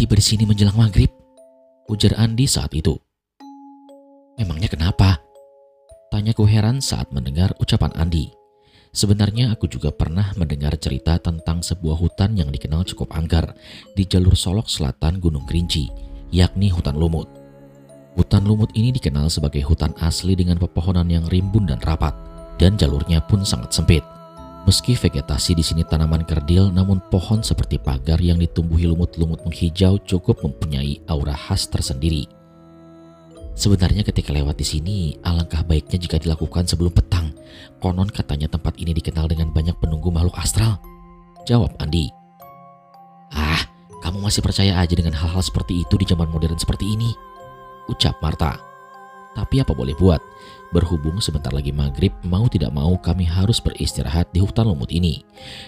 tiba di sini menjelang maghrib, ujar Andi saat itu. Memangnya kenapa? Tanyaku heran saat mendengar ucapan Andi. Sebenarnya aku juga pernah mendengar cerita tentang sebuah hutan yang dikenal cukup angker di jalur Solok Selatan Gunung Kerinci, yakni hutan lumut. Hutan lumut ini dikenal sebagai hutan asli dengan pepohonan yang rimbun dan rapat, dan jalurnya pun sangat sempit. Meski vegetasi di sini tanaman kerdil, namun pohon seperti pagar yang ditumbuhi lumut-lumut menghijau cukup mempunyai aura khas tersendiri. Sebenarnya ketika lewat di sini, alangkah baiknya jika dilakukan sebelum petang. Konon katanya tempat ini dikenal dengan banyak penunggu makhluk astral, jawab Andi. Ah, kamu masih percaya aja dengan hal-hal seperti itu di zaman modern seperti ini, ucap Marta. Tapi apa boleh buat, berhubung sebentar lagi maghrib, mau tidak mau kami harus beristirahat di hutan lumut ini.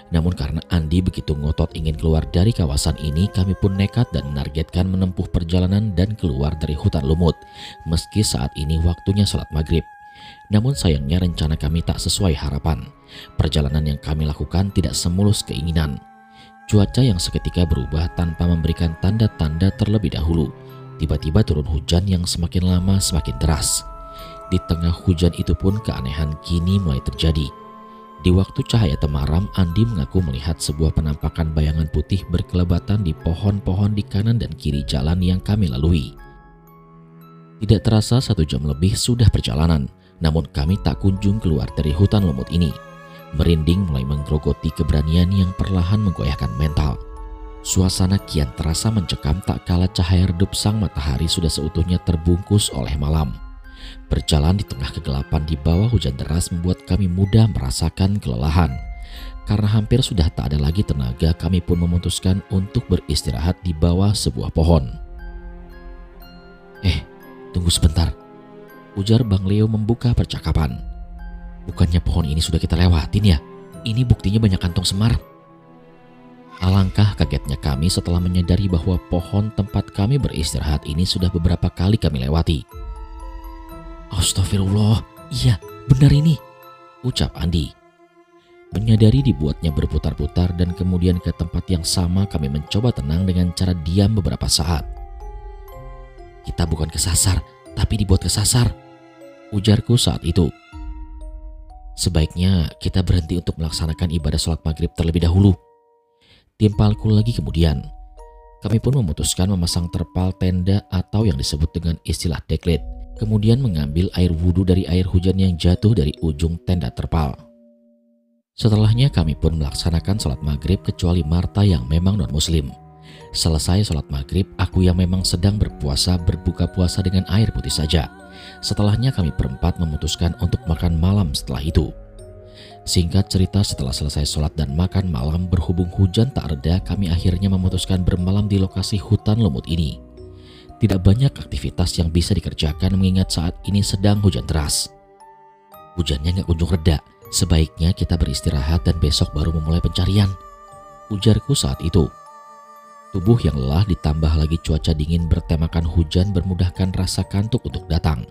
Namun karena Andi begitu ngotot ingin keluar dari kawasan ini, kami pun nekat dan menargetkan menempuh perjalanan dan keluar dari hutan lumut, meski saat ini waktunya sholat maghrib. Namun sayangnya rencana kami tak sesuai harapan. Perjalanan yang kami lakukan tidak semulus keinginan. Cuaca yang seketika berubah tanpa memberikan tanda-tanda terlebih dahulu. Tiba-tiba turun hujan yang semakin lama semakin deras. Di tengah hujan itu pun keanehan kini mulai terjadi. Di waktu cahaya temaram, Andi mengaku melihat sebuah penampakan bayangan putih berkelebatan di pohon-pohon di kanan dan kiri jalan yang kami lalui. Tidak terasa 1 jam lebih sudah perjalanan, namun kami tak kunjung keluar dari hutan lumut ini. Merinding mulai menggerogoti keberanian yang perlahan menggoyahkan mental. Suasana kian terasa mencekam tak kala cahaya redup sang matahari sudah seutuhnya terbungkus oleh malam. Berjalan di tengah kegelapan di bawah hujan deras membuat kami mudah merasakan kelelahan. Karena hampir sudah tak ada lagi tenaga, kami pun memutuskan untuk beristirahat di bawah sebuah pohon. Tunggu sebentar, ujar Bang Leo membuka percakapan. Bukannya pohon ini sudah kita lewatin ya? Ini buktinya banyak kantong semar. Alangkah kagetnya kami setelah menyadari bahwa pohon tempat kami beristirahat ini sudah beberapa kali kami lewati. Astagfirullah, iya benar ini, ucap Andi. Menyadari dibuatnya berputar-putar dan kemudian ke tempat yang sama, kami mencoba tenang dengan cara diam beberapa saat. Kita bukan kesasar, tapi dibuat kesasar, ujarku saat itu. Sebaiknya kita berhenti untuk melaksanakan ibadah sholat maghrib terlebih dahulu, timpalku lagi kemudian. Kami pun memutuskan memasang terpal tenda atau yang disebut dengan istilah deklet, kemudian mengambil air wudhu dari air hujan yang jatuh dari ujung tenda terpal. Setelahnya kami pun melaksanakan sholat maghrib kecuali Marta yang memang non-muslim. Selesai sholat maghrib, aku yang memang sedang berpuasa berbuka puasa dengan air putih saja. Setelahnya kami berempat memutuskan untuk makan malam setelah itu. Singkat cerita, setelah selesai sholat dan makan malam, berhubung hujan tak reda, kami akhirnya memutuskan bermalam di lokasi hutan lumut ini. Tidak banyak aktivitas yang bisa dikerjakan mengingat saat ini sedang hujan deras. Hujannya gak kunjung reda, sebaiknya kita beristirahat dan besok baru memulai pencarian, ujarku saat itu. Tubuh yang lelah ditambah lagi cuaca dingin bertemakan hujan bermudahkan rasa kantuk untuk datang.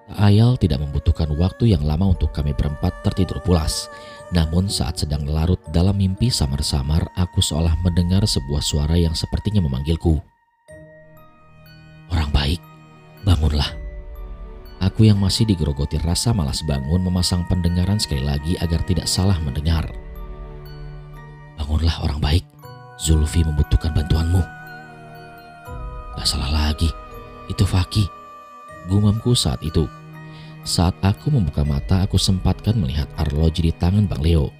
Tak ayal tidak membutuhkan waktu yang lama untuk kami berempat tertidur pulas. Namun saat sedang larut dalam mimpi samar-samar, aku seolah mendengar sebuah suara yang sepertinya memanggilku. Orang baik, bangunlah. Aku yang masih digerogoti rasa malas bangun memasang pendengaran sekali lagi agar tidak salah mendengar. Bangunlah orang baik, Zulfi membutuhkan bantuanmu. Gak salah lagi, itu Faki, gumamku saat itu. Saat aku membuka mata, aku sempatkan melihat arloji di tangan Bang Leo.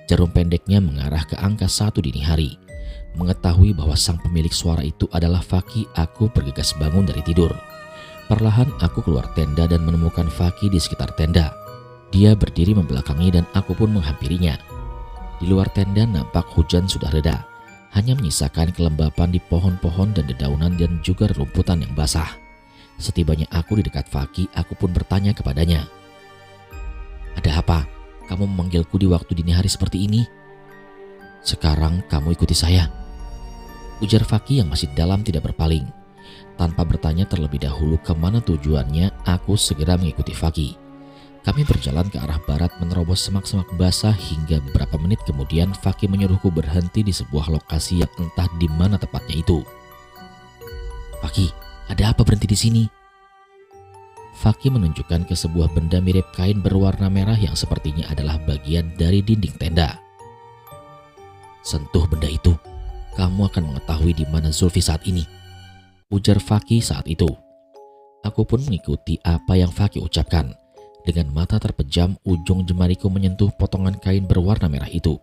Jarum pendeknya mengarah ke angka 1 dini hari. Mengetahui bahwa sang pemilik suara itu adalah Faki, aku bergegas bangun dari tidur. Perlahan aku keluar tenda dan menemukan Faki di sekitar tenda. Dia berdiri membelakangi dan aku pun menghampirinya. Di luar tenda nampak hujan sudah reda. Hanya menyisakan kelembapan di pohon-pohon dan dedaunan dan juga rumputan yang basah. Setibanya aku di dekat Faki, aku pun bertanya kepadanya. Ada apa? Kamu memanggilku di waktu dini hari seperti ini? Sekarang kamu ikuti saya, ujar Faki yang masih dalam tidak berpaling. Tanpa bertanya terlebih dahulu kemana tujuannya, aku segera mengikuti Faki. Kami berjalan ke arah barat menerobos semak-semak basah hingga beberapa menit kemudian Faki menyuruhku berhenti di sebuah lokasi yang entah di mana tepatnya itu. Faki, ada apa berhenti di sini? Faki menunjukkan ke sebuah benda mirip kain berwarna merah yang sepertinya adalah bagian dari dinding tenda. Sentuh benda itu, kamu akan mengetahui di mana Zulfi saat ini, ujar Faki saat itu. Aku pun mengikuti apa yang Faki ucapkan. Dengan mata terpejam, ujung jemariku menyentuh potongan kain berwarna merah itu.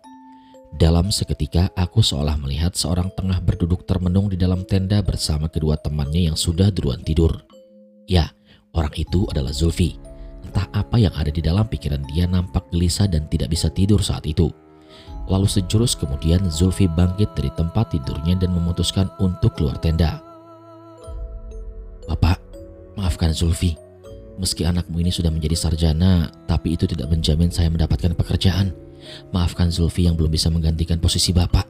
Dalam seketika, aku seolah melihat seorang tengah berduduk termenung di dalam tenda bersama kedua temannya yang sudah duluan tidur. Ya, orang itu adalah Zulfi. Entah apa yang ada di dalam pikiran dia nampak gelisah dan tidak bisa tidur saat itu. Lalu sejurus kemudian Zulfi bangkit dari tempat tidurnya dan memutuskan untuk keluar tenda. Bapak, maafkan Zulfi. Meski anakmu ini sudah menjadi sarjana, tapi itu tidak menjamin saya mendapatkan pekerjaan. Maafkan Zulfi yang belum bisa menggantikan posisi Bapak.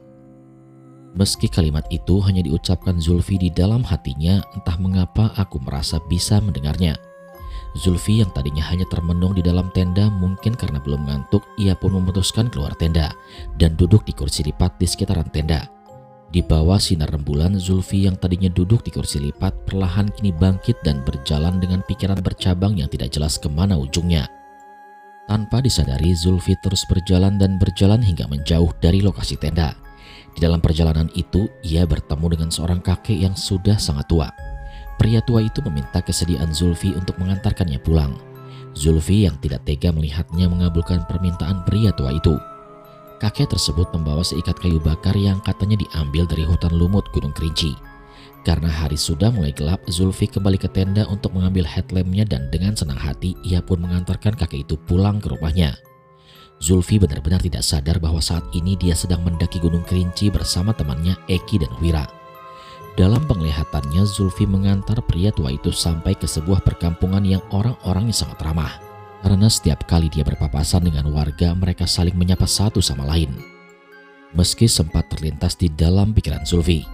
Meski kalimat itu hanya diucapkan Zulfi di dalam hatinya, entah mengapa aku merasa bisa mendengarnya. Zulfi yang tadinya hanya termenung di dalam tenda, mungkin karena belum ngantuk, ia pun memutuskan keluar tenda dan duduk di kursi lipat di sekitaran tenda. Di bawah sinar rembulan, Zulfi yang tadinya duduk di kursi lipat perlahan kini bangkit dan berjalan dengan pikiran bercabang yang tidak jelas kemana ujungnya. Tanpa disadari, Zulfi terus berjalan dan berjalan hingga menjauh dari lokasi tenda. Di dalam perjalanan itu, ia bertemu dengan seorang kakek yang sudah sangat tua. Pria tua itu meminta kesediaan Zulfi untuk mengantarkannya pulang. Zulfi yang tidak tega melihatnya mengabulkan permintaan pria tua itu. Kakek tersebut membawa seikat kayu bakar yang katanya diambil dari hutan lumut Gunung Kerinci. Karena hari sudah mulai gelap, Zulfi kembali ke tenda untuk mengambil headlampnya dan dengan senang hati ia pun mengantarkan kakek itu pulang ke rumahnya. Zulfi benar-benar tidak sadar bahwa saat ini dia sedang mendaki Gunung Kerinci bersama temannya Eki dan Wira. Dalam penglihatannya, Zulfi mengantar pria tua itu sampai ke sebuah perkampungan yang orang-orangnya sangat ramah. Karena setiap kali dia berpapasan dengan warga, mereka saling menyapa satu sama lain. Meski sempat terlintas di dalam pikiran Zulfi,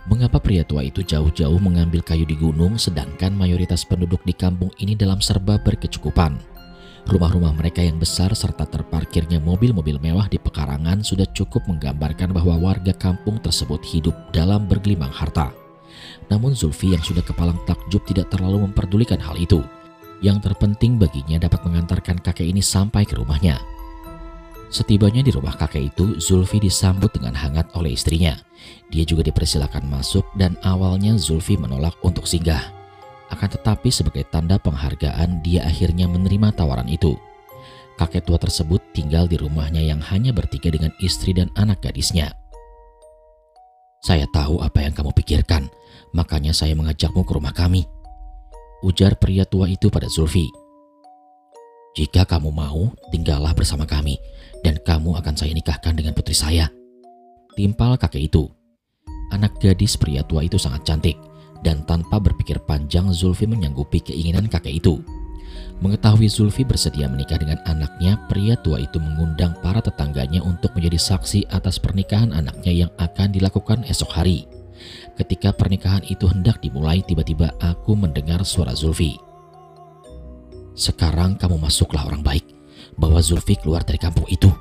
mengapa pria tua itu jauh-jauh mengambil kayu di gunung sedangkan mayoritas penduduk di kampung ini dalam serba berkecukupan. Rumah-rumah mereka yang besar serta terparkirnya mobil-mobil mewah di pekarangan sudah cukup menggambarkan bahwa warga kampung tersebut hidup dalam bergelimang harta. Namun Zulfi yang sudah kepalang takjub tidak terlalu memperdulikan hal itu. Yang terpenting baginya dapat mengantarkan kakek ini sampai ke rumahnya. Setibanya di rumah kakek itu, Zulfi disambut dengan hangat oleh istrinya. Dia juga dipersilakan masuk dan awalnya Zulfi menolak untuk singgah. Akan tetapi sebagai tanda penghargaan, dia akhirnya menerima tawaran itu. Kakek tua tersebut tinggal di rumahnya yang hanya bertiga dengan istri dan anak gadisnya. Saya tahu apa yang kamu pikirkan, makanya saya mengajakmu ke rumah kami, ujar pria tua itu pada Zulfi. Jika kamu mau, tinggallah bersama kami dan kamu akan saya nikahkan dengan putri saya, timpal kakek itu. Anak gadis pria tua itu sangat cantik dan tanpa berpikir panjang Zulfi menyanggupi keinginan kakek itu. Mengetahui Zulfi bersedia menikah dengan anaknya, pria tua itu mengundang para tetangganya untuk menjadi saksi atas pernikahan anaknya yang akan dilakukan esok hari. Ketika pernikahan itu hendak dimulai, tiba-tiba aku mendengar suara Zulfi. Sekarang kamu masuklah orang baik, bawa Zulfi keluar dari kampung itu,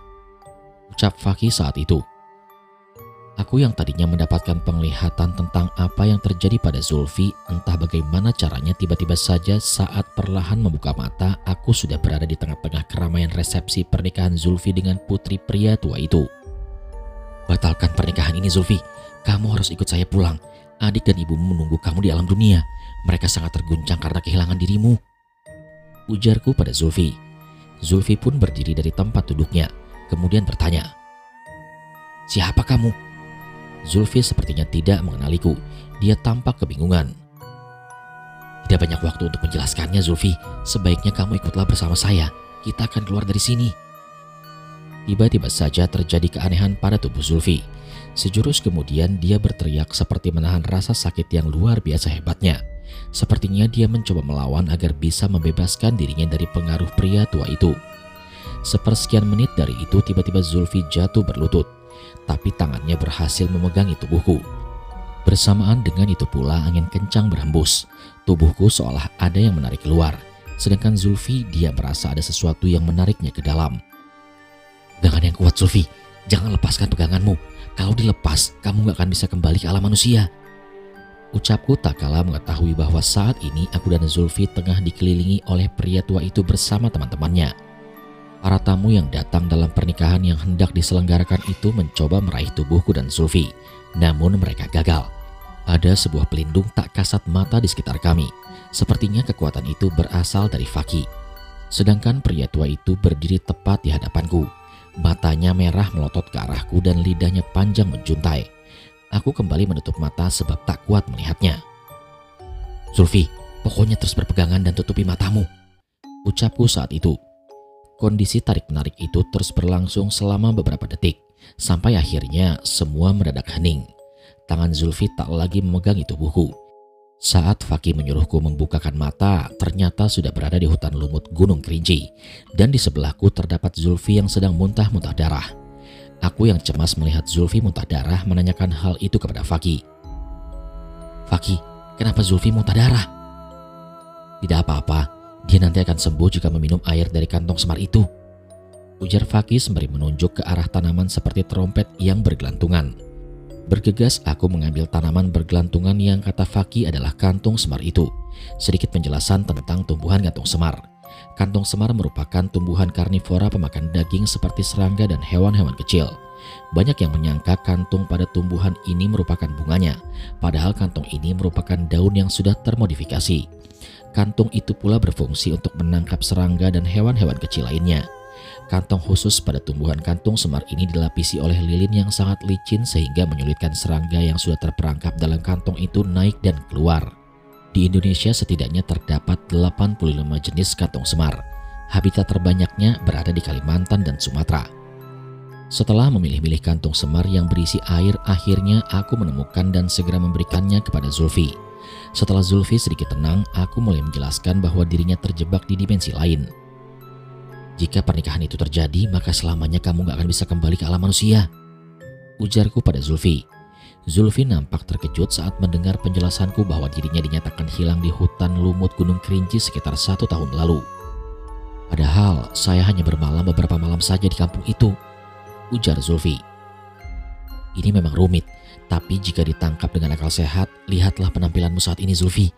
ucap Faki saat itu. Aku yang tadinya mendapatkan penglihatan tentang apa yang terjadi pada Zulfi, entah bagaimana caranya tiba-tiba saja saat perlahan membuka mata, aku sudah berada di tengah-tengah keramaian resepsi pernikahan Zulfi dengan putri pria tua itu. Batalkan pernikahan ini Zulfi, kamu harus ikut saya pulang. Adik dan ibumu menunggu kamu di alam dunia. Mereka sangat terguncang karena kehilangan dirimu, ujarku pada Zulfi. Zulfi pun berdiri dari tempat duduknya, kemudian bertanya, siapa kamu? Zulfi sepertinya tidak mengenaliku. Dia tampak kebingungan. Tidak banyak waktu untuk menjelaskannya Zulfi. Sebaiknya kamu ikutlah bersama saya. Kita akan keluar dari sini. Tiba-tiba saja terjadi keanehan pada tubuh Zulfi. Sejurus kemudian dia berteriak seperti menahan rasa sakit yang luar biasa hebatnya. Sepertinya dia mencoba melawan agar bisa membebaskan dirinya dari pengaruh pria tua itu. Sepersekian menit dari itu tiba-tiba Zulfi jatuh berlutut. Tapi tangannya berhasil memegangi tubuhku. Bersamaan dengan itu pula angin kencang berhembus. Tubuhku seolah ada yang menarik keluar. Sedangkan Zulfi, dia merasa ada sesuatu yang menariknya ke dalam. Pegangan yang kuat Zulfi, jangan lepaskan peganganmu. Kalau dilepas, kamu gak akan bisa kembali ke alam manusia, Ucapku tak kalah mengetahui bahwa saat ini aku dan Zulfi tengah dikelilingi oleh pria tua itu bersama teman-temannya. Para tamu yang datang dalam pernikahan yang hendak diselenggarakan itu mencoba meraih tubuhku dan Zulfi, namun mereka gagal. Ada sebuah pelindung tak kasat mata di sekitar kami. Sepertinya kekuatan itu berasal dari Faki. Sedangkan pria tua itu berdiri tepat di hadapanku. Matanya merah melotot ke arahku dan lidahnya panjang menjuntai. Aku kembali menutup mata sebab tak kuat melihatnya. "Zulfi, pokoknya terus berpegangan dan tutupi matamu," ucapku saat itu. Kondisi tarik-menarik itu terus berlangsung selama beberapa detik, sampai akhirnya semua mendadak hening. Tangan Zulfi tak lagi memegangi tubuhku. Saat Faki menyuruhku membukakan mata, ternyata sudah berada di hutan lumut Gunung Kerinci, dan di sebelahku terdapat Zulfi yang sedang muntah-muntah darah. Aku yang cemas melihat Zulfi muntah darah menanyakan hal itu kepada Faki. "Faki, kenapa Zulfi muntah darah?" "Tidak apa-apa. Dia nanti akan sembuh jika meminum air dari kantong semar itu," ujar Faki sembari menunjuk ke arah tanaman seperti trompet yang bergelantungan. Bergegas aku mengambil tanaman bergelantungan yang kata Faki adalah kantung semar itu. Sedikit penjelasan tentang tumbuhan kantung semar. Kantung semar merupakan tumbuhan karnivora pemakan daging seperti serangga dan hewan-hewan kecil. Banyak yang menyangka kantung pada tumbuhan ini merupakan bunganya, padahal kantung ini merupakan daun yang sudah termodifikasi. Kantung itu pula berfungsi untuk menangkap serangga dan hewan-hewan kecil lainnya. Kantong khusus pada tumbuhan kantung semar ini dilapisi oleh lilin yang sangat licin sehingga menyulitkan serangga yang sudah terperangkap dalam kantong itu naik dan keluar. Di Indonesia setidaknya terdapat 85 jenis kantong semar. Habitat terbanyaknya berada di Kalimantan dan Sumatera. Setelah memilih-milih kantung semar yang berisi air, akhirnya aku menemukan dan segera memberikannya kepada Zulfi. Setelah Zulfi sedikit tenang, aku mulai menjelaskan bahwa dirinya terjebak di dimensi lain. "Jika pernikahan itu terjadi, maka selamanya kamu gak akan bisa kembali ke alam manusia," ujarku pada Zulfi. Zulfi nampak terkejut saat mendengar penjelasanku bahwa dirinya dinyatakan hilang di hutan lumut Gunung Kerinci sekitar 1 tahun lalu. "Padahal saya hanya bermalam beberapa malam saja di kampung itu," ujar Zulfi. "Ini memang rumit, tapi jika ditangkap dengan akal sehat, lihatlah penampilanmu saat ini, Zulfi."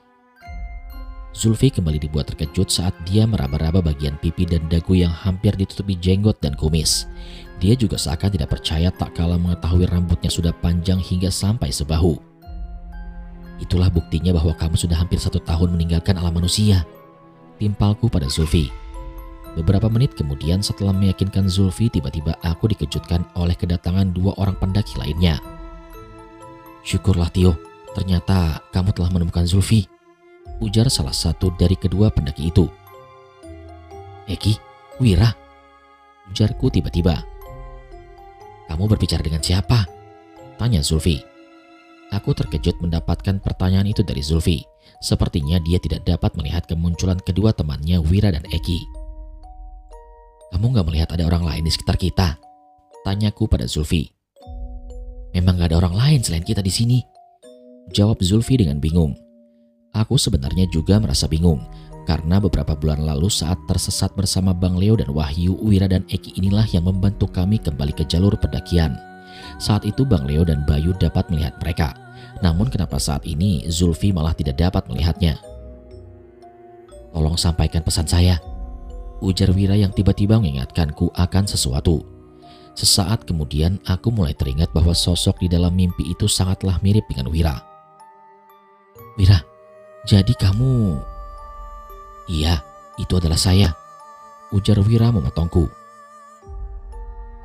Zulfi kembali dibuat terkejut saat dia meraba-raba bagian pipi dan dagu yang hampir ditutupi jenggot dan kumis. Dia juga seakan tidak percaya tak kala mengetahui rambutnya sudah panjang hingga sampai sebahu. "Itulah buktinya bahwa kamu sudah hampir 1 tahun meninggalkan alam manusia," timpalku pada Zulfi. Beberapa menit kemudian setelah meyakinkan Zulfi, tiba-tiba aku dikejutkan oleh kedatangan 2 orang pendaki lainnya. "Syukurlah Tio, ternyata kamu telah menemukan Zulfi," ujar salah satu dari kedua pendaki itu. "Eki, Wira," ujarku tiba-tiba. "Kamu berbicara dengan siapa?" tanya Zulfi. Aku terkejut mendapatkan pertanyaan itu dari Zulfi. Sepertinya dia tidak dapat melihat kemunculan kedua temannya Wira dan Eki. "Kamu gak melihat ada orang lain di sekitar kita?" tanyaku pada Zulfi. "Memang gak ada orang lain selain kita di sini," jawab Zulfi dengan bingung. Aku sebenarnya juga merasa bingung, karena beberapa bulan lalu saat tersesat bersama Bang Leo dan Wahyu, Wira dan Eki inilah yang membantu kami kembali ke jalur pendakian. Saat itu Bang Leo dan Bayu dapat melihat mereka, namun kenapa saat ini Zulfi malah tidak dapat melihatnya? "Tolong sampaikan pesan saya," ujar Wira yang tiba-tiba mengingatkanku akan sesuatu. Sesaat kemudian aku mulai teringat bahwa sosok di dalam mimpi itu sangatlah mirip dengan Wira. "Wira, jadi kamu..." "Iya, itu adalah saya," ujar Wira memotongku.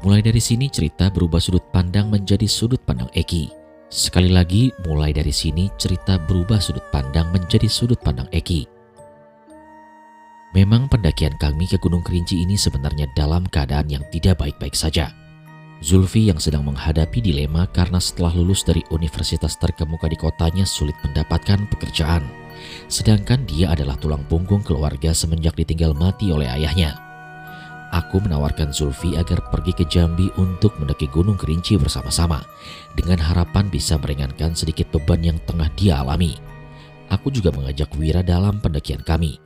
Mulai dari sini cerita berubah sudut pandang menjadi sudut pandang Eki. Sekali lagi, mulai dari sini cerita berubah sudut pandang menjadi sudut pandang Eki. Memang pendakian kami ke Gunung Kerinci ini sebenarnya dalam keadaan yang tidak baik-baik saja. Zulfi yang sedang menghadapi dilema karena setelah lulus dari universitas terkemuka di kotanya sulit mendapatkan pekerjaan. Sedangkan dia adalah tulang punggung keluarga semenjak ditinggal mati oleh ayahnya. Aku menawarkan Zulfi agar pergi ke Jambi untuk mendaki Gunung Kerinci bersama-sama, dengan harapan bisa meringankan sedikit beban yang tengah dia alami. Aku juga mengajak Wira dalam pendakian kami.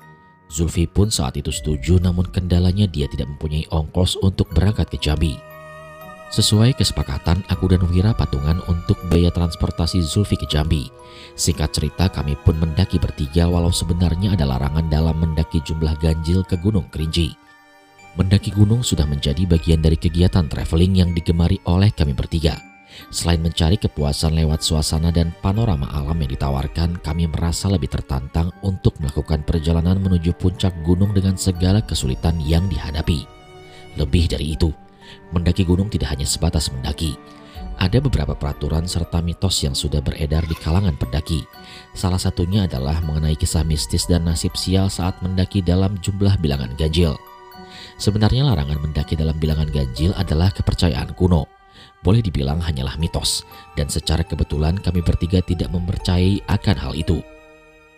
Zulfi pun saat itu setuju, namun kendalanya dia tidak mempunyai ongkos untuk berangkat ke Jambi. Sesuai kesepakatan, aku dan Wira patungan untuk biaya transportasi Zulfi ke Jambi. Singkat cerita, kami pun mendaki bertiga walau sebenarnya ada larangan dalam mendaki jumlah ganjil ke Gunung Kerinci. Mendaki gunung sudah menjadi bagian dari kegiatan traveling yang digemari oleh kami bertiga. Selain mencari kepuasan lewat suasana dan panorama alam yang ditawarkan, kami merasa lebih tertantang untuk melakukan perjalanan menuju puncak gunung dengan segala kesulitan yang dihadapi. Lebih dari itu, mendaki gunung tidak hanya sebatas mendaki. Ada beberapa peraturan serta mitos yang sudah beredar di kalangan pendaki. Salah satunya adalah mengenai kisah mistis dan nasib sial saat mendaki dalam jumlah bilangan ganjil. Sebenarnya larangan mendaki dalam bilangan ganjil adalah kepercayaan kuno. Boleh dibilang hanyalah mitos, dan secara kebetulan kami bertiga tidak mempercayai akan hal itu.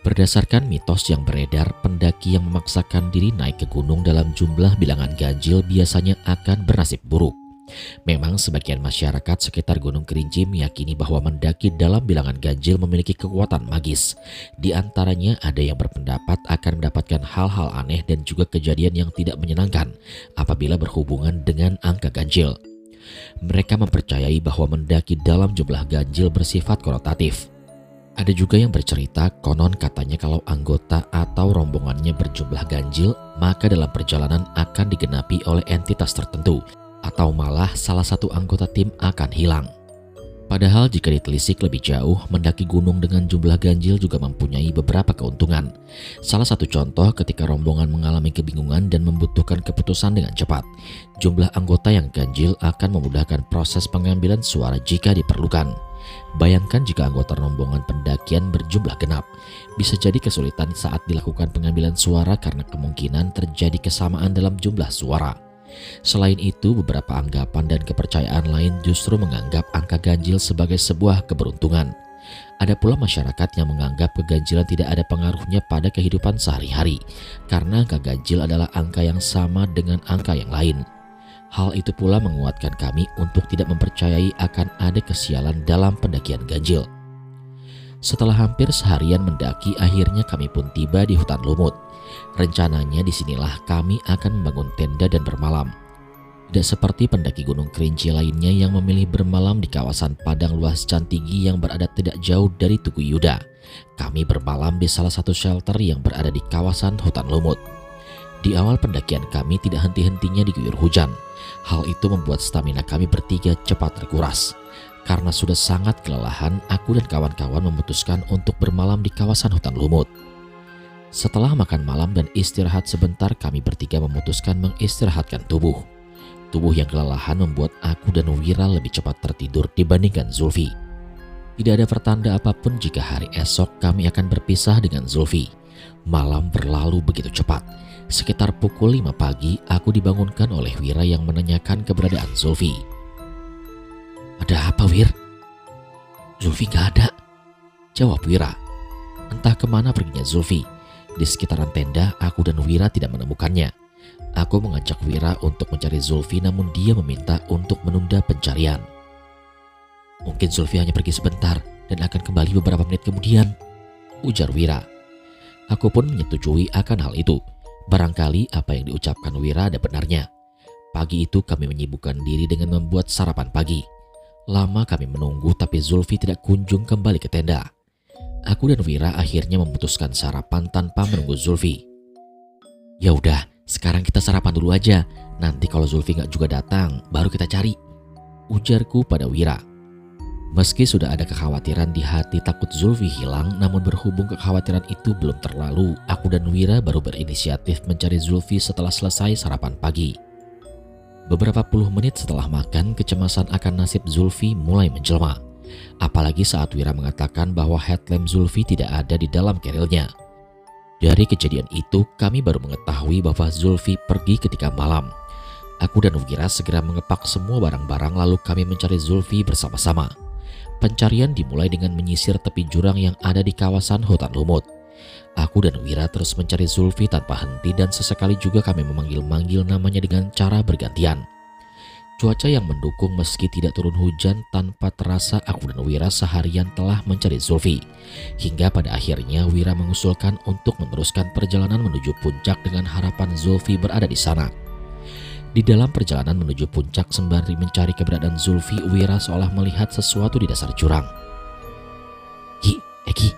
Berdasarkan mitos yang beredar, pendaki yang memaksakan diri naik ke gunung dalam jumlah bilangan ganjil biasanya akan bernasib buruk. Memang sebagian masyarakat sekitar Gunung Kerinci meyakini bahwa mendaki dalam bilangan ganjil memiliki kekuatan magis. Di antaranya ada yang berpendapat akan mendapatkan hal-hal aneh dan juga kejadian yang tidak menyenangkan apabila berhubungan dengan angka ganjil. Mereka mempercayai bahwa mendaki dalam jumlah ganjil bersifat konotatif. Ada juga yang bercerita konon katanya kalau anggota atau rombongannya berjumlah ganjil, maka dalam perjalanan akan digenapi oleh entitas tertentu, atau malah salah satu anggota tim akan hilang. Padahal jika ditelisik lebih jauh, mendaki gunung dengan jumlah ganjil juga mempunyai beberapa keuntungan. Salah satu contoh ketika rombongan mengalami kebingungan dan membutuhkan keputusan dengan cepat. Jumlah anggota yang ganjil akan memudahkan proses pengambilan suara jika diperlukan. Bayangkan jika anggota rombongan pendakian berjumlah genap, bisa jadi kesulitan saat dilakukan pengambilan suara karena kemungkinan terjadi kesamaan dalam jumlah suara. Selain itu, beberapa anggapan dan kepercayaan lain justru menganggap angka ganjil sebagai sebuah keberuntungan. Ada pula masyarakat yang menganggap keganjilan tidak ada pengaruhnya pada kehidupan sehari-hari, karena angka ganjil adalah angka yang sama dengan angka yang lain. Hal itu pula menguatkan kami untuk tidak mempercayai akan ada kesialan dalam pendakian ganjil. Setelah hampir seharian mendaki, akhirnya kami pun tiba di hutan lumut. Rencananya disinilah kami akan membangun tenda dan bermalam. Tidak seperti pendaki Gunung Kerinci lainnya yang memilih bermalam di kawasan padang luas Cantigi yang berada tidak jauh dari Tugu Yuda. Kami bermalam di salah satu shelter yang berada di kawasan hutan lumut. Di awal pendakian kami tidak henti-hentinya diguyur hujan. Hal itu membuat stamina kami bertiga cepat terkuras. Karena sudah sangat kelelahan, aku dan kawan-kawan memutuskan untuk bermalam di kawasan hutan lumut. Setelah makan malam dan istirahat sebentar, kami bertiga memutuskan mengistirahatkan tubuh. Tubuh yang kelelahan membuat aku dan Wira lebih cepat tertidur dibandingkan Zulfi. Tidak ada pertanda apapun jika hari esok kami akan berpisah dengan Zulfi. Malam berlalu begitu cepat. Sekitar pukul 5 pagi, aku dibangunkan oleh Wira yang menanyakan keberadaan Zulfi. "Ada apa, Wir?" "Zulfi gak ada," jawab Wira. Entah kemana perginya Zulfi. Di sekitaran tenda, aku dan Wira tidak menemukannya. Aku mengajak Wira untuk mencari Zulfi, namun dia meminta untuk menunda pencarian. "Mungkin Zulfi hanya pergi sebentar dan akan kembali beberapa menit kemudian," ujar Wira. Aku pun menyetujui akan hal itu. Barangkali apa yang diucapkan Wira ada benarnya. Pagi itu kami menyibukkan diri dengan membuat sarapan pagi. Lama kami menunggu tapi Zulfi tidak kunjung kembali ke tenda. Aku dan Wira akhirnya memutuskan sarapan tanpa menunggu Zulfi. "Ya udah, sekarang kita sarapan dulu aja. Nanti kalau Zulfi nggak juga datang, baru kita cari," ujarku pada Wira. Meski sudah ada kekhawatiran di hati takut Zulfi hilang, namun berhubung kekhawatiran itu belum terlalu, aku dan Wira baru berinisiatif mencari Zulfi setelah selesai sarapan pagi. Beberapa puluh menit setelah makan, kecemasan akan nasib Zulfi mulai menjelma. Apalagi saat Wira mengatakan bahwa headlamp Zulfi tidak ada di dalam kerilnya. Dari kejadian itu, kami baru mengetahui bahwa Zulfi pergi ketika malam. Aku dan Wira segera mengepak semua barang-barang lalu kami mencari Zulfi bersama-sama. Pencarian dimulai dengan menyisir tepi jurang yang ada di kawasan hutan lumut. Aku dan Wira terus mencari Zulfi tanpa henti dan sesekali juga kami memanggil-manggil namanya dengan cara bergantian. Cuaca yang mendukung meski tidak turun hujan, tanpa terasa aku dan Wira seharian telah mencari Zulfi. Hingga pada akhirnya Wira mengusulkan untuk meneruskan perjalanan menuju puncak dengan harapan Zulfi berada di sana. Di dalam perjalanan menuju puncak sembari mencari keberadaan Zulfi, Wira seolah melihat sesuatu di dasar jurang. Eki,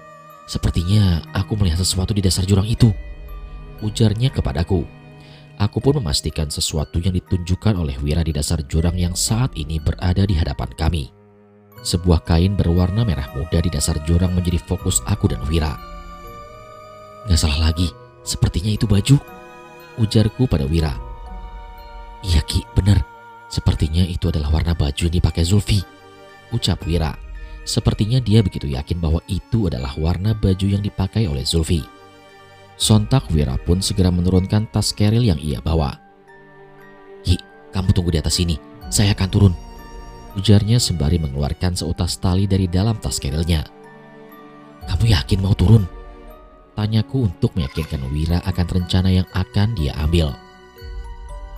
sepertinya aku melihat sesuatu di dasar jurang itu," ujarnya kepadaku. Aku pun memastikan sesuatu yang ditunjukkan oleh Wira di dasar jurang yang saat ini berada di hadapan kami. Sebuah kain berwarna merah muda di dasar jurang menjadi fokus aku dan Wira. "Gak salah lagi, sepertinya itu baju," ujarku pada Wira. "Iya Ki, benar. Sepertinya itu adalah warna baju yang dipakai Zulfi," ucap Wira. Sepertinya dia begitu yakin bahwa itu adalah warna baju yang dipakai oleh Zulfi. Sontak Wira pun segera menurunkan tas keril yang ia bawa. "Ki, kamu tunggu di atas sini, saya akan turun," ujarnya sembari mengeluarkan seutas tali dari dalam tas kerilnya. "Kamu yakin mau turun?" tanyaku untuk meyakinkan Wira akan rencana yang akan dia ambil.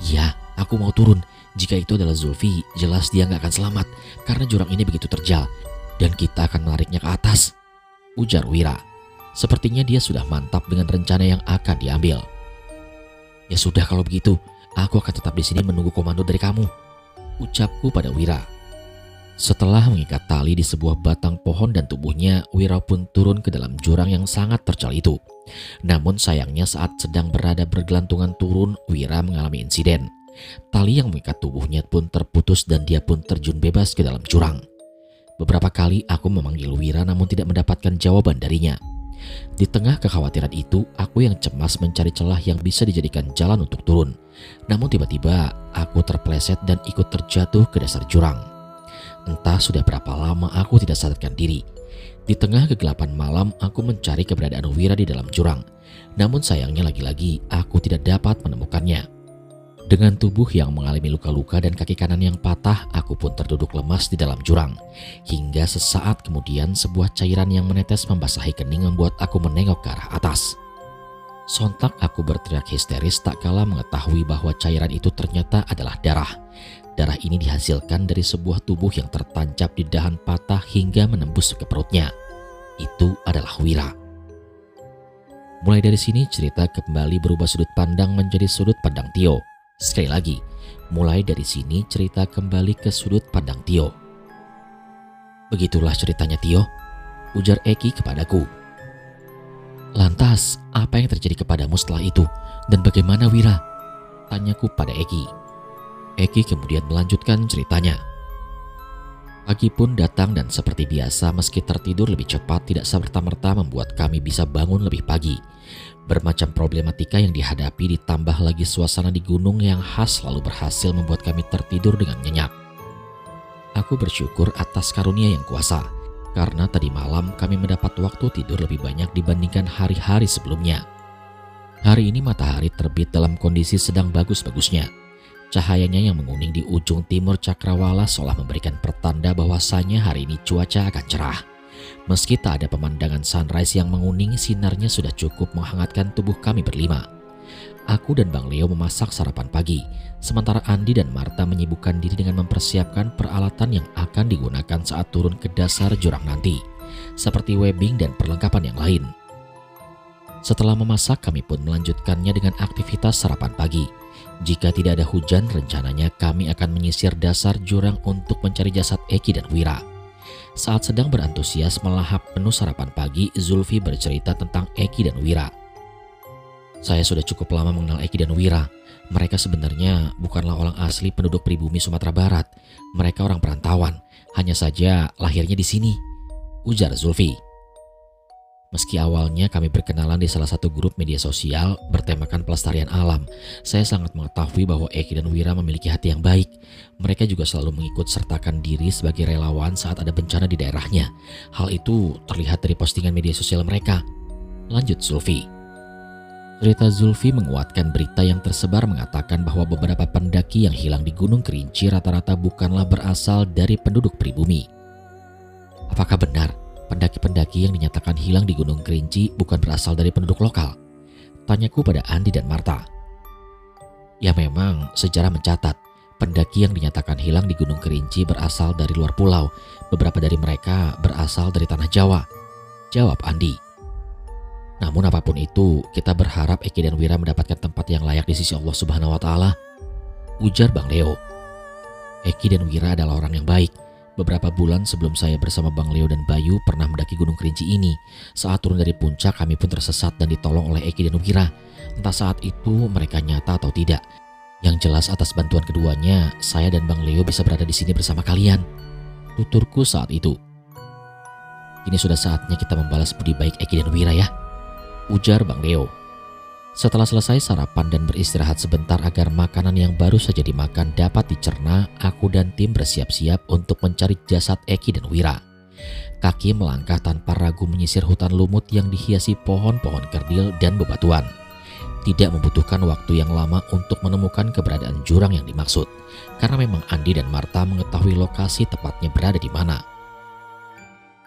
"Iya, aku mau turun. Jika itu adalah Zulfi, jelas dia gak akan selamat karena jurang ini begitu terjal dan kita akan menariknya ke atas," ujar Wira. Sepertinya dia sudah mantap dengan rencana yang akan diambil. "Ya sudah kalau begitu, aku akan tetap di sini menunggu komando dari kamu," ucapku pada Wira. Setelah mengikat tali di sebuah batang pohon dan tubuhnya, Wira pun turun ke dalam jurang yang sangat terjal itu. Namun sayangnya saat sedang berada bergelantungan turun, Wira mengalami insiden. Tali yang mengikat tubuhnya pun terputus dan dia pun terjun bebas ke dalam jurang. Beberapa kali aku memanggil Wira namun tidak mendapatkan jawaban darinya. Di tengah kekhawatiran itu, aku yang cemas mencari celah yang bisa dijadikan jalan untuk turun. Namun tiba-tiba aku terpeleset dan ikut terjatuh ke dasar jurang. Entah sudah berapa lama aku tidak sadarkan diri. Di tengah kegelapan malam, aku mencari keberadaan Wira di dalam jurang. Namun sayangnya lagi-lagi aku tidak dapat menemukannya. Dengan tubuh yang mengalami luka-luka dan kaki kanan yang patah, aku pun terduduk lemas di dalam jurang. Hingga sesaat kemudian sebuah cairan yang menetes membasahi kening membuat aku menengok ke arah atas. Sontak aku berteriak histeris tak kala mengetahui bahwa cairan itu ternyata adalah darah. Darah ini dihasilkan dari sebuah tubuh yang tertancap di dahan patah hingga menembus ke perutnya. Itu adalah Wira. Mulai dari sini cerita kembali berubah sudut pandang menjadi sudut pandang Tio. Sekali lagi, mulai dari sini cerita kembali ke sudut pandang Tio. "Begitulah ceritanya Tio," ujar Eki kepadaku. "Lantas, apa yang terjadi kepadamu setelah itu? Dan bagaimana Wira?" tanyaku pada Eki. Eki kemudian melanjutkan ceritanya. Pagi pun datang dan seperti biasa meski tertidur lebih cepat tidak serta-merta membuat kami bisa bangun lebih pagi. Bermacam problematika yang dihadapi ditambah lagi suasana di gunung yang khas selalu berhasil membuat kami tertidur dengan nyenyak. Aku bersyukur atas karunia yang kuasa karena tadi malam kami mendapat waktu tidur lebih banyak dibandingkan hari-hari sebelumnya. Hari ini matahari terbit dalam kondisi sedang bagus-bagusnya. Cahayanya yang menguning di ujung timur cakrawala seolah memberikan pertanda bahwasannya hari ini cuaca akan cerah. Meski tak ada pemandangan sunrise yang menguning, sinarnya sudah cukup menghangatkan tubuh kami berlima. Aku dan Bang Leo memasak sarapan pagi, sementara Andi dan Marta menyibukkan diri dengan mempersiapkan peralatan yang akan digunakan saat turun ke dasar jurang nanti, seperti webbing dan perlengkapan yang lain. Setelah memasak, kami pun melanjutkannya dengan aktivitas sarapan pagi. Jika tidak ada hujan, rencananya kami akan menyisir dasar jurang untuk mencari jasad Eki dan Wira. Saat sedang berantusias melahap menu sarapan pagi, Zulfi bercerita tentang Eki dan Wira. "Saya sudah cukup lama mengenal Eki dan Wira. Mereka sebenarnya bukanlah orang asli penduduk pribumi Sumatera Barat. Mereka orang perantauan, hanya saja lahirnya di sini," ujar Zulfi. Meski awalnya kami berkenalan di salah satu grup media sosial bertemakan pelestarian alam, saya sangat mengetahui bahwa Eki dan Wira memiliki hati yang baik. Mereka juga selalu mengikut sertakan diri sebagai relawan saat ada bencana di daerahnya. Hal itu terlihat dari postingan media sosial mereka. Lanjut Zulfi. Cerita Zulfi menguatkan berita yang tersebar mengatakan bahwa beberapa pendaki yang hilang di Gunung Kerinci rata-rata bukanlah berasal dari penduduk pribumi. Apakah benar pendaki-pendaki yang dinyatakan hilang di Gunung Kerinci bukan berasal dari penduduk lokal? Tanyaku pada Andi dan Marta. Ya memang sejarah mencatat pendaki yang dinyatakan hilang di Gunung Kerinci berasal dari luar pulau. Beberapa dari mereka berasal dari tanah Jawa, jawab Andi. Namun apapun itu, kita berharap Eki dan Wira mendapatkan tempat yang layak di sisi Allah Subhanahu wa Ta'ala. ujar Bang Leo. Eki dan Wira adalah orang yang baik. Beberapa bulan sebelum saya bersama Bang Leo dan Bayu pernah mendaki Gunung Kerinci ini. Saat turun dari puncak kami pun tersesat dan ditolong oleh Eki dan Wira. Entah saat itu mereka nyata atau tidak. Yang jelas atas bantuan keduanya, saya dan Bang Leo bisa berada di sini bersama kalian, tuturku saat itu. Kini sudah saatnya kita membalas budi baik Eki dan Wira ya, ujar Bang Leo. Setelah selesai sarapan dan beristirahat sebentar agar makanan yang baru saja dimakan dapat dicerna, aku dan tim bersiap-siap untuk mencari jasad Eki dan Wira. Kaki melangkah tanpa ragu menyisir hutan lumut yang dihiasi pohon-pohon kerdil dan bebatuan. Tidak membutuhkan waktu yang lama untuk menemukan keberadaan jurang yang dimaksud, karena memang Andi dan Marta mengetahui lokasi tepatnya berada di mana.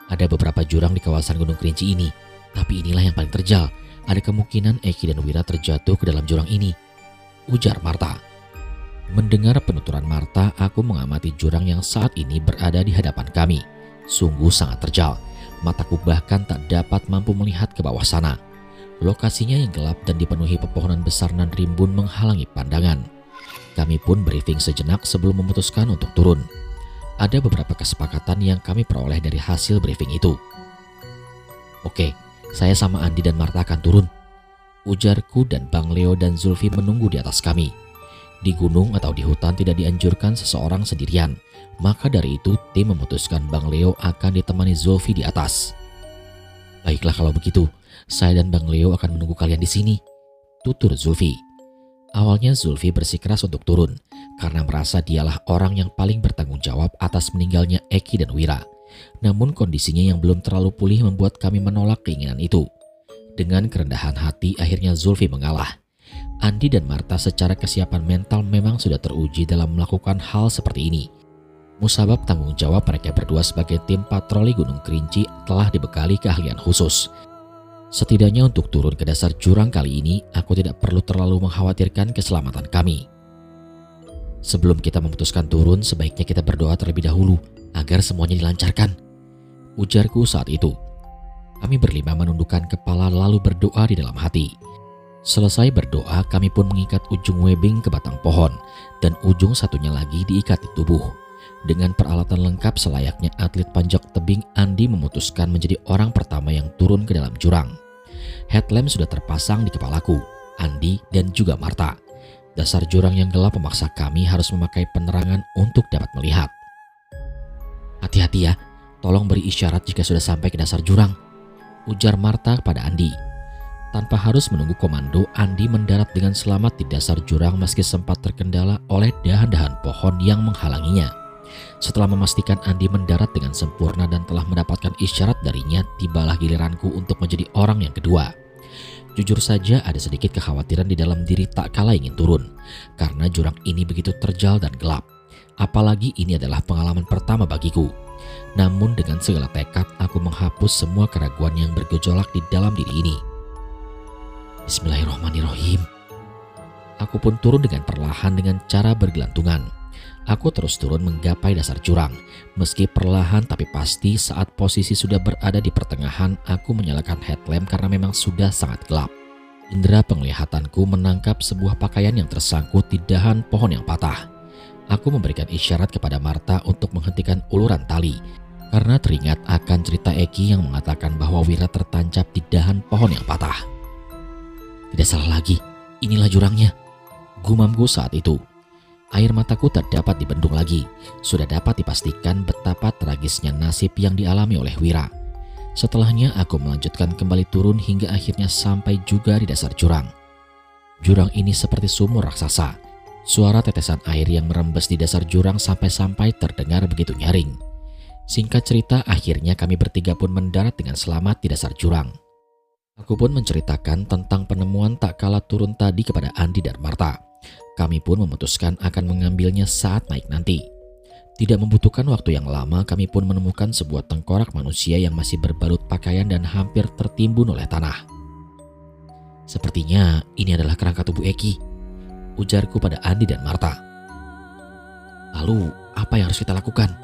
Ada beberapa jurang di kawasan Gunung Kerinci ini, tapi inilah yang paling terjal. Ada kemungkinan Eki dan Wira terjatuh ke dalam jurang ini, ujar Marta. Mendengar penuturan Marta, aku mengamati jurang yang saat ini berada di hadapan kami. Sungguh sangat terjal, mataku bahkan tak dapat mampu melihat ke bawah sana. Lokasinya yang gelap dan dipenuhi pepohonan besar dan rimbun menghalangi pandangan. Kami pun briefing sejenak sebelum memutuskan untuk turun. Ada beberapa kesepakatan yang kami peroleh dari hasil briefing itu. Oke, saya sama Andi dan Marta akan turun, ujarku, dan Bang Leo dan Zulfi menunggu di atas kami. Di gunung atau di hutan tidak dianjurkan seseorang sendirian. Maka dari itu tim memutuskan Bang Leo akan ditemani Zulfi di atas. Baiklah kalau begitu, saya dan Bang Leo akan menunggu kalian di sini, tutur Zulfi. Awalnya Zulfi bersikeras untuk turun karena merasa dialah orang yang paling bertanggung jawab atas meninggalnya Eki dan Wira. Namun kondisinya yang belum terlalu pulih membuat kami menolak keinginan itu. Dengan kerendahan hati akhirnya Zulfi mengalah. Andi dan Marta secara kesiapan mental memang sudah teruji dalam melakukan hal seperti ini. Musabab tanggung jawab mereka berdua sebagai tim patroli Gunung Kerinci telah dibekali keahlian khusus. Setidaknya untuk turun ke dasar jurang kali ini, aku tidak perlu terlalu mengkhawatirkan keselamatan kami. Sebelum kita memutuskan turun, sebaiknya kita berdoa terlebih dahulu agar semuanya dilancarkan, ujarku saat itu. Kami berlima menundukkan kepala lalu berdoa di dalam hati. Selesai berdoa, kami pun mengikat ujung webbing ke batang pohon dan ujung satunya lagi diikat di tubuh. Dengan peralatan lengkap selayaknya atlet panjat tebing, Andi memutuskan menjadi orang pertama yang turun ke dalam jurang. Headlamp sudah terpasang di kepalaku, Andi, dan juga Marta. Dasar jurang yang gelap memaksa kami harus memakai penerangan untuk dapat melihat. Hati-hati ya, tolong beri isyarat jika sudah sampai ke dasar jurang, ujar Marta kepada Andi. Tanpa harus menunggu komando, Andi mendarat dengan selamat di dasar jurang meski sempat terkendala oleh dahan-dahan pohon yang menghalanginya. Setelah memastikan Andi mendarat dengan sempurna dan telah mendapatkan isyarat darinya, tibalah giliranku untuk menjadi orang yang kedua. Jujur saja ada sedikit kekhawatiran di dalam diri tak kala ingin turun, karena jurang ini begitu terjal dan gelap. Apalagi ini adalah pengalaman pertama bagiku. Namun dengan segala tekad, aku menghapus semua keraguan yang bergejolak di dalam diri ini. Bismillahirrahmanirrahim. Aku pun turun dengan perlahan dengan cara bergelantungan. Aku terus turun menggapai dasar jurang. Meski perlahan tapi pasti, saat posisi sudah berada di pertengahan, aku menyalakan headlamp karena memang sudah sangat gelap. Indera penglihatanku menangkap sebuah pakaian yang tersangkut di dahan pohon yang patah. Aku memberikan isyarat kepada Marta untuk menghentikan uluran tali, karena teringat akan cerita Eki yang mengatakan bahwa Wira tertancap di dahan pohon yang patah. Tidak salah lagi, inilah jurangnya, gumamku saat itu. Air mataku tak dapat dibendung lagi. Sudah dapat dipastikan betapa tragisnya nasib yang dialami oleh Wira. Setelahnya aku melanjutkan kembali turun hingga akhirnya sampai juga di dasar jurang. Jurang ini seperti sumur raksasa. Suara tetesan air yang merembes di dasar jurang sampai-sampai terdengar begitu nyaring. Singkat cerita, akhirnya kami bertiga pun mendarat dengan selamat di dasar jurang. Aku pun menceritakan tentang penemuan tak kala turun tadi kepada Andi dan Marta. Kami pun memutuskan akan mengambilnya saat naik nanti. Tidak membutuhkan waktu yang lama, kami pun menemukan sebuah tengkorak manusia yang masih berbalut pakaian dan hampir tertimbun oleh tanah. Sepertinya ini adalah kerangka tubuh Eki, ujarku pada Andi dan Marta. Lalu apa yang harus kita lakukan?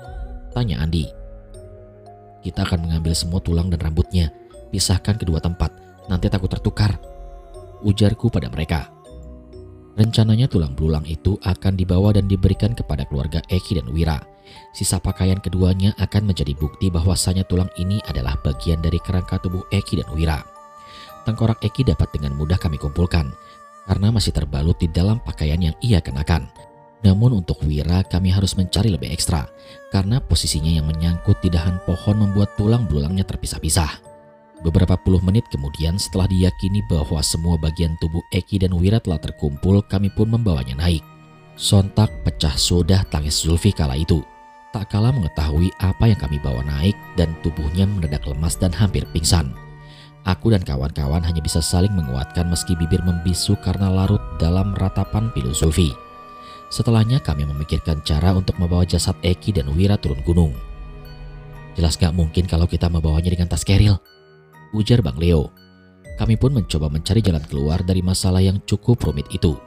Tanya Andi. Kita akan mengambil semua tulang dan rambutnya, pisahkan kedua tempat, nanti takut tertukar, ujarku pada mereka. Rencananya tulang belulang itu akan dibawa dan diberikan kepada keluarga Eki dan Wira. Sisa pakaian keduanya akan menjadi bukti bahwasanya tulang ini adalah bagian dari kerangka tubuh Eki dan Wira. Tengkorak Eki dapat dengan mudah kami kumpulkan karena masih terbalut di dalam pakaian yang ia kenakan. Namun untuk Wira kami harus mencari lebih ekstra karena posisinya yang menyangkut di dahan pohon membuat tulang belulangnya terpisah-pisah. Beberapa puluh menit kemudian setelah diyakini bahwa semua bagian tubuh Eki dan Wira telah terkumpul, kami pun membawanya naik. Sontak pecah sudah tangis Zulfi kala itu. Tak kala mengetahui apa yang kami bawa naik dan tubuhnya mendadak lemas dan hampir pingsan. Aku dan kawan-kawan hanya bisa saling menguatkan meski bibir membisu karena larut dalam ratapan pilu Zulfi. Setelahnya kami memikirkan cara untuk membawa jasad Eki dan Wira turun gunung. Jelas gak mungkin kalau kita membawanya dengan tas keril, ujar Bang Leo. Kami pun mencoba mencari jalan keluar dari masalah yang cukup rumit itu.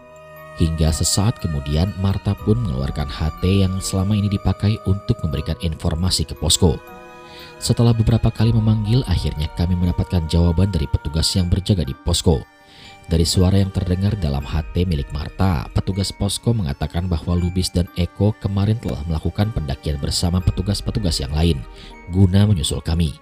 Hingga sesaat kemudian Marta pun mengeluarkan HT yang selama ini dipakai untuk memberikan informasi ke posko. Setelah beberapa kali memanggil, akhirnya kami mendapatkan jawaban dari petugas yang berjaga di posko. Dari suara yang terdengar dalam HT milik Marta, petugas posko mengatakan bahwa Lubis dan Eko kemarin telah melakukan pendakian bersama petugas-petugas yang lain guna menyusul kami.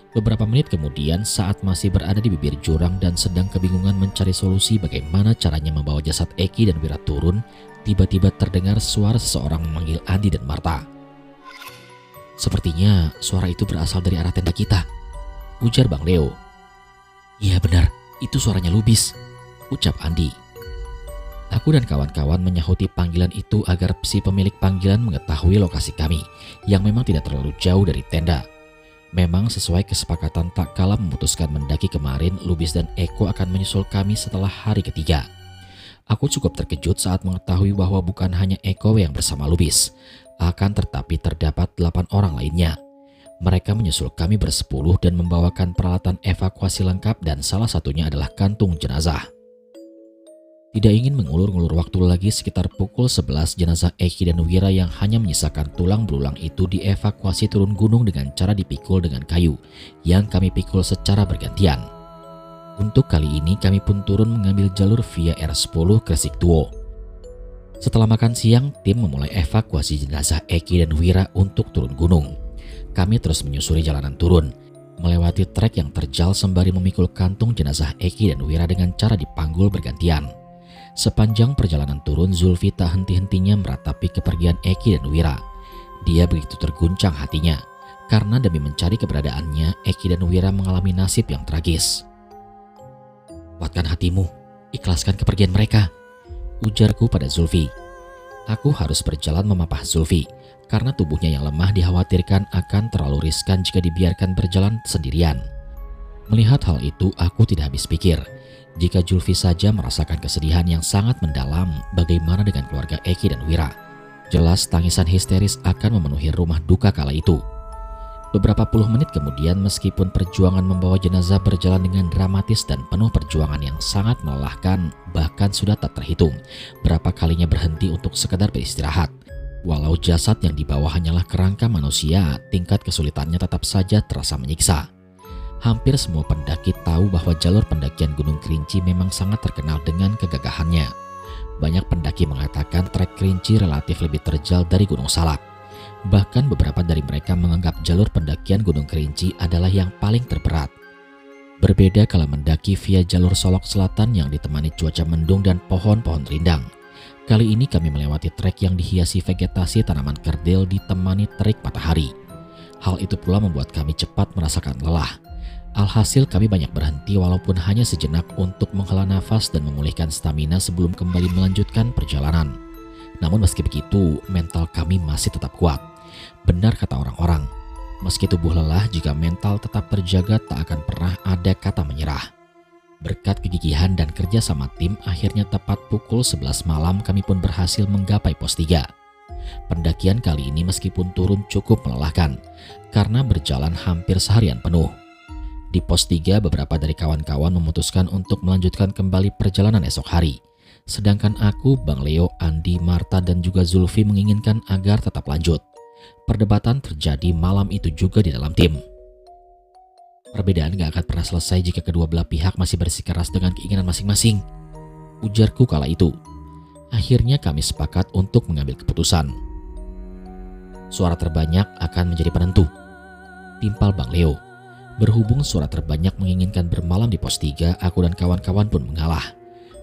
Beberapa menit kemudian saat masih berada di bibir jurang dan sedang kebingungan mencari solusi bagaimana caranya membawa jasad Eki dan Wira turun, tiba-tiba terdengar suara seseorang memanggil Andi dan Marta. Sepertinya suara itu berasal dari arah tenda kita, ujar Bang Leo. Iya benar, itu suaranya Lubis, ucap Andi. Aku dan kawan-kawan menyahuti panggilan itu agar si pemilik panggilan mengetahui lokasi kami yang memang tidak terlalu jauh dari tenda. Memang sesuai kesepakatan tak kala memutuskan mendaki kemarin, Lubis dan Eko akan menyusul kami setelah hari ketiga. Aku cukup terkejut saat mengetahui bahwa bukan hanya Eko yang bersama Lubis, akan tetapi terdapat 8 orang lainnya. Mereka menyusul kami bersepuluh dan membawakan peralatan evakuasi lengkap dan salah satunya adalah kantung jenazah. Tidak ingin mengulur-ngulur waktu lagi, sekitar pukul 11 jenazah Eki dan Wira yang hanya menyisakan tulang belulang itu dievakuasi turun gunung dengan cara dipikul dengan kayu yang kami pikul secara bergantian. Untuk kali ini kami pun turun mengambil jalur via R10 Kresik Tuo. Setelah makan siang, tim memulai evakuasi jenazah Eki dan Wira untuk turun gunung. Kami terus menyusuri jalanan turun, melewati trek yang terjal sembari memikul kantung jenazah Eki dan Wira dengan cara dipanggul bergantian. Sepanjang perjalanan turun, Zulfi tak henti-hentinya meratapi kepergian Eki dan Wira. Dia begitu terguncang hatinya, karena demi mencari keberadaannya, Eki dan Wira mengalami nasib yang tragis. Kuatkan hatimu, ikhlaskan kepergian mereka, ujarku pada Zulfi. Aku harus berjalan memapah Zulfi, karena tubuhnya yang lemah dikhawatirkan akan terlalu riskan jika dibiarkan berjalan sendirian. Melihat hal itu, aku tidak habis pikir. Jika Zulfi saja merasakan kesedihan yang sangat mendalam, bagaimana dengan keluarga Eki dan Wira? Jelas tangisan histeris akan memenuhi rumah duka kala itu. Beberapa puluh menit kemudian, meskipun perjuangan membawa jenazah berjalan dengan dramatis dan penuh perjuangan yang sangat melelahkan, bahkan sudah tak terhitung berapa kalinya berhenti untuk sekedar beristirahat. Walau jasad yang dibawa hanyalah kerangka manusia, tingkat kesulitannya tetap saja terasa menyiksa. Hampir semua pendaki tahu bahwa jalur pendakian Gunung Kerinci memang sangat terkenal dengan kegagahannya. Banyak pendaki mengatakan trek Kerinci relatif lebih terjal dari Gunung Salak. Bahkan beberapa dari mereka menganggap jalur pendakian Gunung Kerinci adalah yang paling terberat. Berbeda kalau mendaki via jalur Solok Selatan yang ditemani cuaca mendung dan pohon-pohon rindang. Kali ini kami melewati trek yang dihiasi vegetasi tanaman kerdil ditemani terik matahari. Hal itu pula membuat kami cepat merasakan lelah. Alhasil kami banyak berhenti walaupun hanya sejenak untuk menghela nafas dan memulihkan stamina sebelum kembali melanjutkan perjalanan. Namun meski begitu, mental kami masih tetap kuat. Benar kata orang-orang, meski tubuh lelah, jika mental tetap terjaga tak akan pernah ada kata menyerah. Berkat kegigihan dan kerja sama tim, akhirnya tepat pukul 11 malam kami pun berhasil menggapai pos 3. Pendakian kali ini meskipun turun cukup melelahkan, karena berjalan hampir seharian penuh. Di pos 3, beberapa dari kawan-kawan memutuskan untuk melanjutkan kembali perjalanan esok hari. Sedangkan aku, Bang Leo, Andi, Marta, dan juga Zulfi menginginkan agar tetap lanjut. Perdebatan terjadi malam itu juga di dalam tim. Perbedaan gak akan pernah selesai jika kedua belah pihak masih bersikeras dengan keinginan masing-masing, ujarku kala itu. Akhirnya kami sepakat untuk mengambil keputusan. Suara terbanyak akan menjadi penentu, timpal Bang Leo. Berhubung suara terbanyak menginginkan bermalam di pos 3, aku dan kawan-kawan pun mengalah.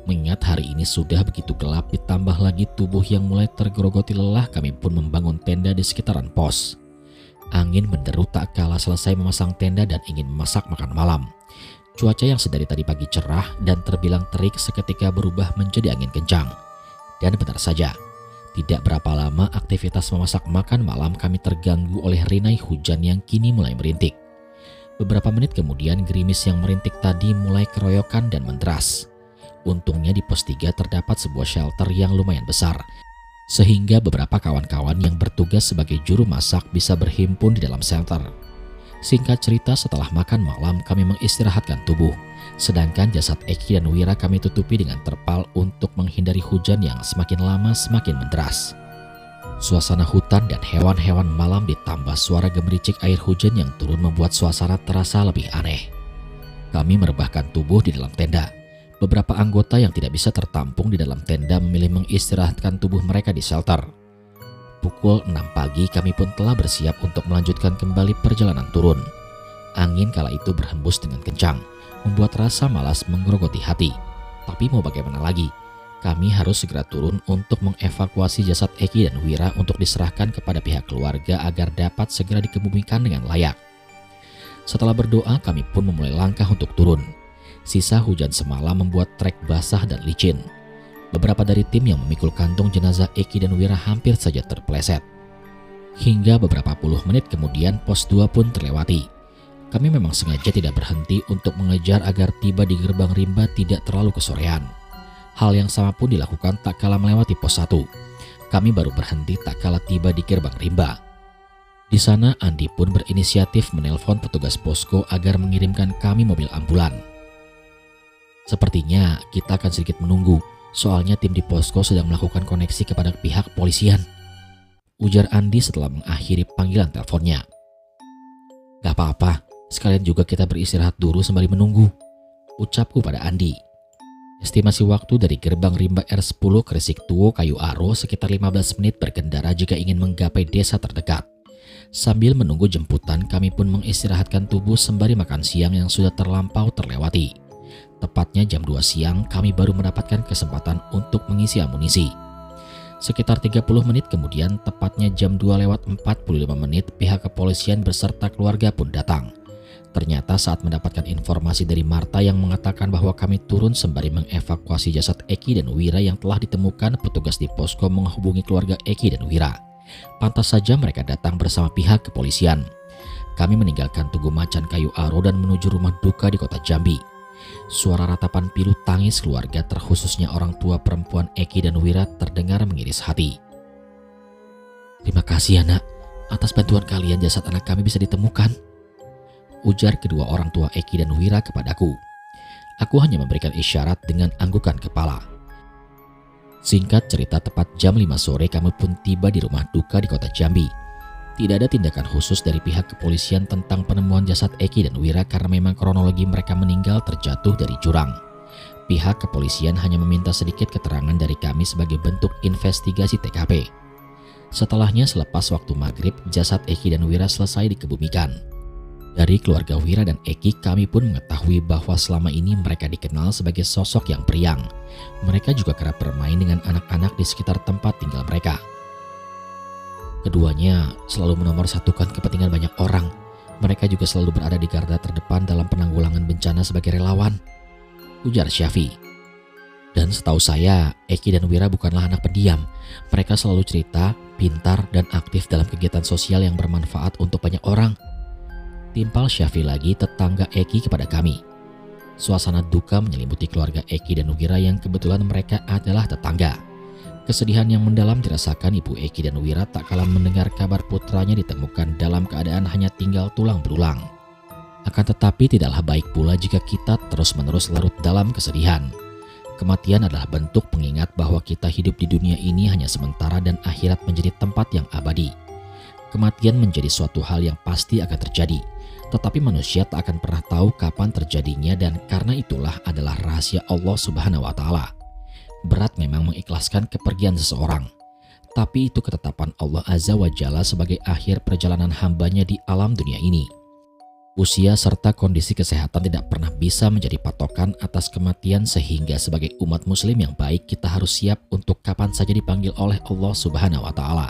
Mengingat hari ini sudah begitu gelap, ditambah lagi tubuh yang mulai tergerogoti lelah, kami pun membangun tenda di sekitaran pos. Angin menderu tak kalah selesai memasang tenda dan ingin memasak makan malam. Cuaca yang sedari tadi pagi cerah dan terbilang terik seketika berubah menjadi angin kencang. Dan benar saja, tidak berapa lama aktivitas memasak makan malam kami terganggu oleh rinai hujan yang kini mulai merintik. Beberapa menit kemudian gerimis yang merintik tadi mulai keroyokan dan menderas. Untungnya di pos 3 terdapat sebuah shelter yang lumayan besar, sehingga beberapa kawan-kawan yang bertugas sebagai juru masak bisa berhimpun di dalam shelter. Singkat cerita, setelah makan malam kami mengistirahatkan tubuh, sedangkan jasad Eki dan Wira kami tutupi dengan terpal untuk menghindari hujan yang semakin lama semakin menderas. Suasana hutan dan hewan-hewan malam ditambah suara gemericik air hujan yang turun membuat suasana terasa lebih aneh. Kami merebahkan tubuh di dalam tenda. Beberapa anggota yang tidak bisa tertampung di dalam tenda memilih mengistirahatkan tubuh mereka di shelter. Pukul 6 pagi kami pun telah bersiap untuk melanjutkan kembali perjalanan turun. Angin kala itu berhembus dengan kencang, membuat rasa malas menggerogoti hati. Tapi mau bagaimana lagi? Kami harus segera turun untuk mengevakuasi jasad Eki dan Wira untuk diserahkan kepada pihak keluarga agar dapat segera dikebumikan dengan layak. Setelah berdoa, kami pun memulai langkah untuk turun. Sisa hujan semalam membuat trek basah dan licin. Beberapa dari tim yang memikul kantung jenazah Eki dan Wira hampir saja terpeleset. Hingga beberapa puluh menit kemudian pos 2 pun terlewati. Kami memang sengaja tidak berhenti untuk mengejar agar tiba di gerbang rimba tidak terlalu kesorean. Hal yang sama pun dilakukan tak kala melewati pos 1. Kami baru berhenti tak kala tiba di gerbang rimba. Di sana Andi pun berinisiatif menelpon petugas posko agar mengirimkan kami mobil ambulan. Sepertinya kita akan sedikit menunggu, soalnya tim di posko sedang melakukan koneksi kepada pihak kepolisian, ujar Andi setelah mengakhiri panggilan teleponnya. Gak apa-apa, sekalian juga kita beristirahat dulu sembari menunggu, ucapku pada Andi. Estimasi waktu dari gerbang rimba R10 Kresik Tuo Kayu Aro sekitar 15 menit berkendara jika ingin menggapai desa terdekat. Sambil menunggu jemputan, kami pun mengistirahatkan tubuh sembari makan siang yang sudah terlampau terlewati. Tepatnya jam 2 siang kami baru mendapatkan kesempatan untuk mengisi amunisi. Sekitar 30 menit kemudian, tepatnya jam 2 lewat 45 menit, pihak kepolisian beserta keluarga pun datang. Ternyata saat mendapatkan informasi dari Marta yang mengatakan bahwa kami turun sembari mengevakuasi jasad Eki dan Wira yang telah ditemukan, petugas di posko menghubungi keluarga Eki dan Wira. Pantas saja mereka datang bersama pihak kepolisian. Kami meninggalkan Tugu Macan Kayu Aro dan menuju rumah duka di kota Jambi. Suara ratapan pilu tangis keluarga, terkhususnya orang tua perempuan Eki dan Wira, terdengar mengiris hati. Terima kasih anak, atas bantuan kalian jasad anak kami bisa ditemukan, ujar kedua orang tua Eki dan Wira kepadaku. Aku hanya memberikan isyarat dengan anggukan kepala. Singkat cerita, tepat jam 5 sore kami pun tiba di rumah duka di kota Jambi. Tidak ada tindakan khusus dari pihak kepolisian tentang penemuan jasad Eki dan Wira karena memang kronologi mereka meninggal terjatuh dari jurang. Pihak kepolisian hanya meminta sedikit keterangan dari kami sebagai bentuk investigasi TKP. Setelahnya, selepas waktu maghrib, jasad Eki dan Wira selesai dikebumikan. Dari keluarga Wira dan Eki, kami pun mengetahui bahwa selama ini mereka dikenal sebagai sosok yang periang. Mereka juga kerap bermain dengan anak-anak di sekitar tempat tinggal mereka. Keduanya selalu menomorsatukan kepentingan banyak orang. Mereka juga selalu berada di garda terdepan dalam penanggulangan bencana sebagai relawan, ujar Syafi. Dan setahu saya, Eki dan Wira bukanlah anak pendiam. Mereka selalu cerita, pintar, dan aktif dalam kegiatan sosial yang bermanfaat untuk banyak orang. Timpal Syafi lagi, tetangga Eki, kepada kami. Suasana duka menyelimuti keluarga Eki dan Wira yang kebetulan mereka adalah tetangga. Kesedihan yang mendalam dirasakan ibu Eki dan Wira tak kalah mendengar kabar putranya ditemukan dalam keadaan hanya tinggal tulang belulang. Akan tetapi tidaklah baik pula jika kita terus-menerus larut dalam kesedihan. Kematian adalah bentuk pengingat bahwa kita hidup di dunia ini hanya sementara dan akhirat menjadi tempat yang abadi. Kematian menjadi suatu hal yang pasti akan terjadi, tetapi manusia tak akan pernah tahu kapan terjadinya, dan karena itulah adalah rahasia Allah Subhanahu wa Ta'ala. berat memang mengikhlaskan kepergian seseorang. Tapi itu ketetapan Allah Azza wa Jalla sebagai akhir perjalanan hambanya di alam dunia ini. Usia serta kondisi kesehatan tidak pernah bisa menjadi patokan atas kematian, sehingga sebagai umat muslim yang baik kita harus siap untuk kapan saja dipanggil oleh Allah Subhanahu wa Ta'ala.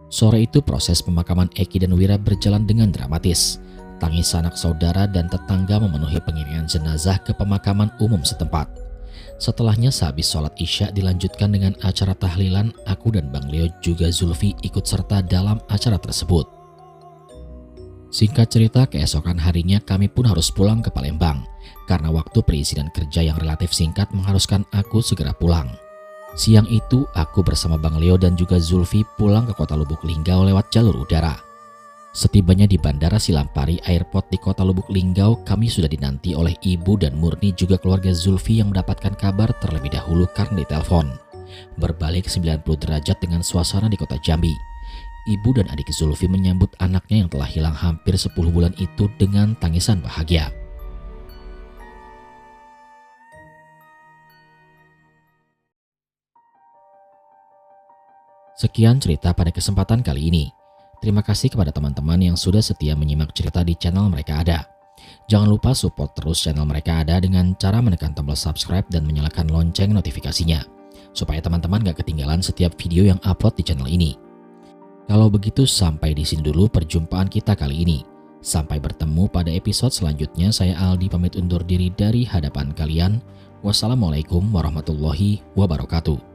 Sore itu proses pemakaman Eki dan Wira berjalan dengan dramatis. Tangis sanak saudara dan tetangga memenuhi pengiringan jenazah ke pemakaman umum setempat. Setelahnya sehabis sholat isya dilanjutkan dengan acara tahlilan. Aku dan Bang Leo juga Zulfi ikut serta dalam acara tersebut. Singkat cerita, keesokan harinya kami pun harus pulang ke Palembang karena waktu perizinan kerja yang relatif singkat mengharuskan aku segera pulang. Siang itu aku bersama Bang Leo dan juga Zulfi pulang ke kota Lubuk Linggau lewat jalur udara. Setibanya di Bandara Silampari Airport di kota Lubuk Linggau, kami sudah dinanti oleh Ibu dan Murni juga keluarga Zulfi yang mendapatkan kabar terlebih dahulu karena ditelepon. Berbalik 90 derajat dengan suasana di kota Jambi. Ibu dan adik Zulfi menyambut anaknya yang telah hilang hampir 10 bulan itu dengan tangisan bahagia. Sekian cerita pada kesempatan kali ini. Terima kasih kepada teman-teman yang sudah setia menyimak cerita di channel Mereka Ada. Jangan lupa support terus channel Mereka Ada dengan cara menekan tombol subscribe dan menyalakan lonceng notifikasinya, supaya teman-teman gak ketinggalan setiap video yang upload di channel ini. Kalau begitu sampai di sini dulu perjumpaan kita kali ini. Sampai bertemu pada episode selanjutnya. Saya Aldi pamit undur diri dari hadapan kalian. Wassalamualaikum warahmatullahi wabarakatuh.